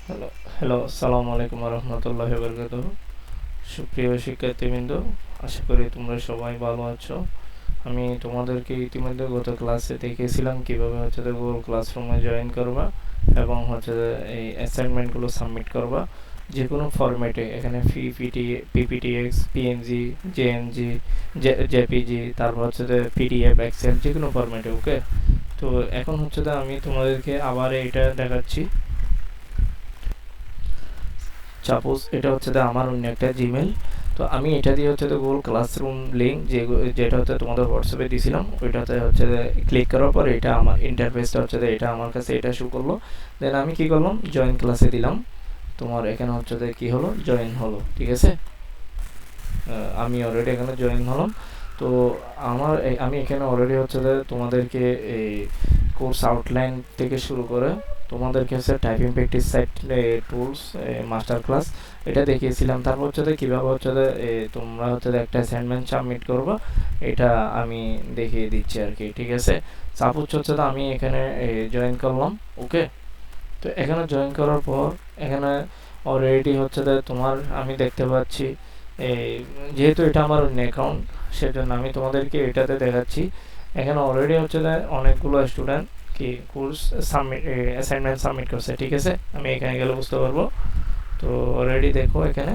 Hello hello আসসালামু আলাইকুম রহমতুল্লাহ বরকাতুহ। সুপ্রিয় শিক্ষার্থীবৃন্দ, আশা করি তোমরা সবাই ভালো আছো। আমি তোমাদেরকে ইতিমধ্যে গত ক্লাসে দেখিয়েছিলাম কিভাবে গুগল ক্লাসরুমে জয়েন করবা এবং এই অ্যাসাইনমেন্টগুলো সাবমিট করবা যে কোনো ফরম্যাটে। এখানে পিপিটিএক্স, পিএনজি, জেএনজি, জেপিজি, তারপর পিডিএফ, এক্সেল, যে কোনো ফরম্যাটে। ওকে, তো এখন আমি তোমাদেরকে আবার এটা দেখাচ্ছি। সাপোজ এটা আমার অন্য একটা জিমেল। তো আমি এটা দিয়ে গুগল ক্লাসরুম লিঙ্ক যেটা তোমাদের হোয়াটসঅ্যাপে দিয়েছিলাম, ওইটাতে ক্লিক করার পর এটা আমার ইন্টারফেসটা এটা আমার কাছে এটা শো করলো। দেন আমি কি করলাম, জয়েন ক্লাসে দিলাম। তোমার এখানে কি হলো, জয়েন হলো। ঠিক আছে, আমি অলরেডি এখানে জয়েন হলাম। তো আমি এখানে অলরেডি তোমাদেরকে এই কোর্স আউটলাইন থেকে শুরু করে তোমাদেরকে typing practice site tools master class এটা দেখিয়েছিলাম। তারপর কীভাবে তোমরা একটা অ্যাসাইনমেন্ট সাবমিট করবো, এটা আমি দেখিয়ে দিচ্ছি আর কি। ঠিক আছে, সাপোজ আমি এখানে জয়েন করলাম। ওকে, তো এখানে জয়েন করার পর এখানে অলরেডি তোমার আমি দেখতে পাচ্ছি এই, যেহেতু এটা আমার অন্য অ্যাকাউন্ট, সেজন্য আমি তোমাদেরকে এটাতে দেখাচ্ছি। এখানে অলরেডি অনেকগুলো স্টুডেন্ট কি কোর্স সাবমিট অ্যাসাইনমেন্ট সাবমিট করছে। ঠিক আছে, আমি এখানে গেলে বুঝতে পারবো। তো অলরেডি দেখো এখানে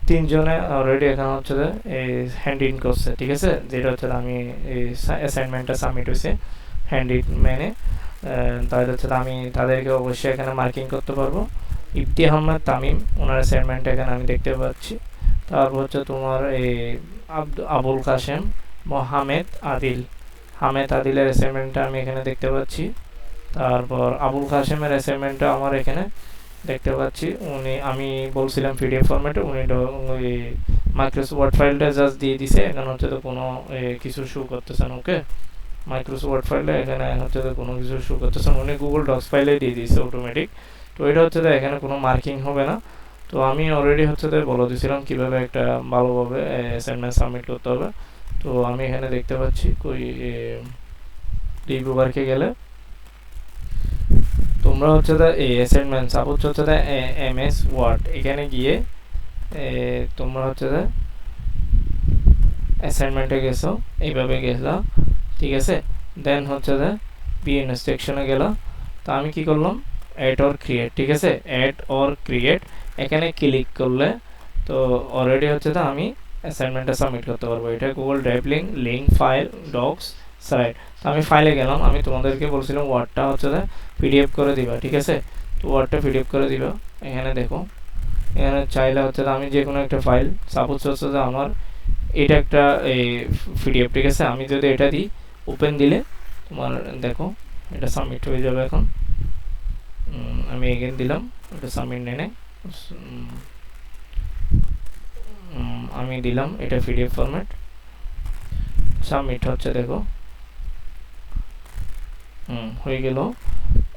তিনজনে অলরেডি এখানে হ্যান্ড ইন করছে। ঠিক আছে, যেটা আমি এই অ্যাসাইনমেন্টটা সাবমিট হয়েছে হ্যান্ড ইন মেনে, তাহলে আমি তাদেরকে অবশ্যই এখানে মার্কিং করতে পারবো। ইফতি আহমেদ তামিম, ওনার অ্যাসাইনমেন্ট এখানে আমি দেখতে পাচ্ছি। তারপর তোমার এই আবুল কাশেম, হামেদ আদিল, হামেদ আদিলের অ্যাসাইনমেন্টটা আমি এখানে দেখতে পাচ্ছি। তারপর আবুল কাশেমের অ্যাসাইনমেন্টটা আমার এখানে দেখতে পাচ্ছি। আমি বলছিলাম পিডিএফ ফরম্যাটে, উনি মাইক্রোসফট ওয়ার্ড ফাইলটা জাস্ট দিয়ে দিছে। এখানে তো কোনো কিছু শো করতেছে না। ওকে, মাইক্রোসফট ওয়ার্ড ফাইলে এখানে কোনো কিছু শো করতেছে না, উনি গুগল ডক্স ফাইলে দিয়ে দিয়েছে অটোমেটিক। তো এটা এখানে কোনো মার্কিং হবে না। তো আমি অলরেডি বলে দিয়েছিলাম কীভাবে একটা ভালোভাবে অ্যাসাইনমেন্ট সাবমিট করতে হবে। তো আমি এখানে দেখতে পাচ্ছি রিভিউ বারকে গেলে তোমরা এই অ্যাসাইনমেন্ট সাপোজ এমএস ওয়ার্ড, এখানে গিয়ে তোমরা অ্যাসাইনমেন্টে গেছো, এইভাবে গেছো। ঠিক আছে, দেন বিএন সেকশনে গেল। তো আমি কি করলাম, অ্যাড অর ক্রিয়েট। ঠিক আছে, অ্যাড অর ক্রিয়েট এখানে ক্লিক করলে তো অলরেডি আমি অ্যাসাইনমেন্টটা সাবমিট করতে পারবো। এটা Google drive link file docs site. তো আমি ফাইলে গেলাম। আমি তোমাদেরকে বলছিলাম ওয়ার্ডটা পিডিএফ করে দিবা। ঠিক আছে, তো ওয়ার্ডটা পিডিএফ করে দিবা। এখানে দেখো, এখানে চাইলে আমি যে কোনো একটা ফাইল, সাপোজ আমার এটা একটা এই পিডিএফ। ঠিক আছে, আমি যদি এটা দিই, ওপেন দিলে তোমার দেখো এটা সাবমিট হয়ে যাবে। এখন আমি এগেন দিলাম, এটা সাবমিট নেয়। আমি দিলাম এটা পিডিএফ ফরম্যাট, সাবমিট হচ্ছে। দেখো হয়ে গেল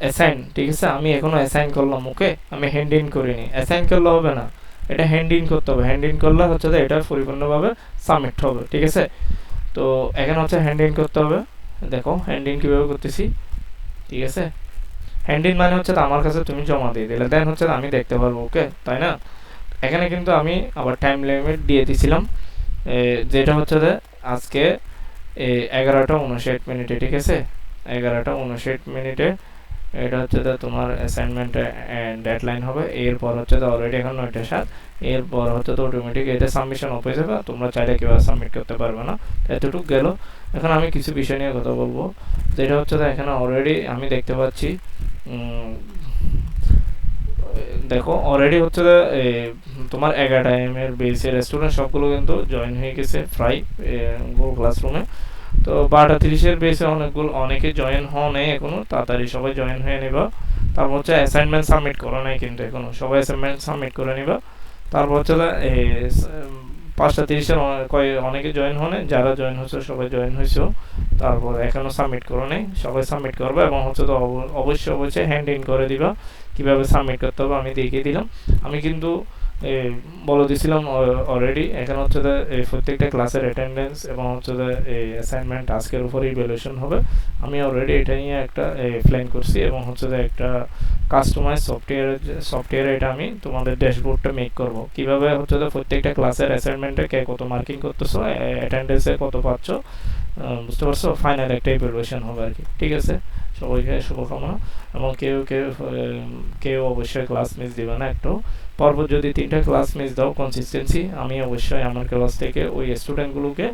অ্যাসাইন। ঠিক আছে, আমি এখনো অ্যাসাইন করলাম। ওকে, আমি হ্যান্ড ইন করিনি। অ্যাসাইন করলে হবে না, এটা হ্যান্ড ইন করতে হবে। হ্যান্ড ইন করলে এটা পরিপূর্ণভাবে সাবমিট হবে। ঠিক আছে, তো এখানে হ্যান্ড ইন করতে হবে। দেখো হ্যান্ড ইন কীভাবে করতেছি। ঠিক আছে, হ্যান্ড ইন মানে আমার কাছে তুমি জমা দিয়ে দিলে, দেন আমি দেখতে পারবো। ওকে, তাই না? এখানে কিন্তু আমি আবার টাইম লিমিট দিয়ে দিছিলাম, যেটা আজকে 11টা 59 মিনিটে। ঠিক আছে, 11টা 59 মিনিটে এটা তোমার অ্যাসাইনমেন্টের ডেডলাইন হবে। এরপর অলরেডি এখন 9টা 7, এরপর তো অটোমেটিক এটা সাবমিশন অফ হয়ে যাবে। তোমরা চাইলে কেউ সাবমিট করতে পারবে না। এতটুকু গেল। এখন আমি কিছু বিষয় নিয়ে কথা বলবো, যেটা এখানে অলরেডি আমি দেখতে পাচ্ছি। দেখো অলরেডি তোমার 11টা এর বেসের স্টুডেন্ট সবগুলো কিন্তু জয়েন হয়ে গেছে প্রায় গুগল ক্লাসরুমে। তো 12টা 30 বেসে অনেকে জয়েন হওয়া নেই এখনো, তাড়াতাড়ি সবাই জয়েন হয়ে নিবা। তারপর অ্যাসাইনমেন্ট সাবমিট করা নাই কিন্তু এখনো, সবাই অ্যাসাইনমেন্ট সাবমিট করে নিবা। তারপর 5টা 30 অনেকে জয়েন হনে, যারা জয়েন হয়েছে সবাই জয়েন হয়েছে। তারপর এখনো সাবমিট করো নাই, সবাই সাবমিট করবে এবং তো অবশ্যই হ্যান্ড ইন করে দিবা। কিভাবে সাবমিট করতে হবে আমি দেখিয়ে দিলাম। আমি কিন্তু এ, বলে দিছিলাম অলরেডি। এখানে হচ্ছে যে এই প্রত্যেকটা ক্লাসের অ্যাটেন্ডেন্স এবং হচ্ছে যে এই অ্যাসাইনমেন্ট টাস্কের উপর ইভ্যালুয়েশন হবে। আমি অলরেডি এটা নিয়ে একটা প্ল্যান করছি এবং হচ্ছে যে একটা কাস্টমাইজ সফটওয়্যারে এটা আমি তোমাদের ড্যাশবোর্ডটা মেক করব, কিভাবে হচ্ছে যে প্রত্যেকটা ক্লাসের অ্যাসাইনমেন্টে কে কত মার্কিং করতেছো, অ্যাটেন্ডেন্সে কত পাচ্ছ, বুঝতে পারছো, ফাইনাল একটা ইভ্যালুয়েশন হবে আর কি। ঠিক আছে, সবাইকে শুভকামনা। এবং কেউ অবশ্যই ক্লাস মিস দিবে না একটু। পরপর যদি 3টা ক্লাস মিস দাও কনসিস্টেন্সি, আমি অবশ্যই আমার ক্লাস থেকে ওই স্টুডেন্টগুলোকে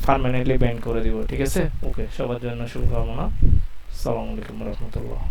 পার্মানেন্টলি ব্যান করে দিব। ঠিক আছে, ওকে, সবার জন্য শুভকামনা। আসসালামু আলাইকুম রহমতুল্লাহ।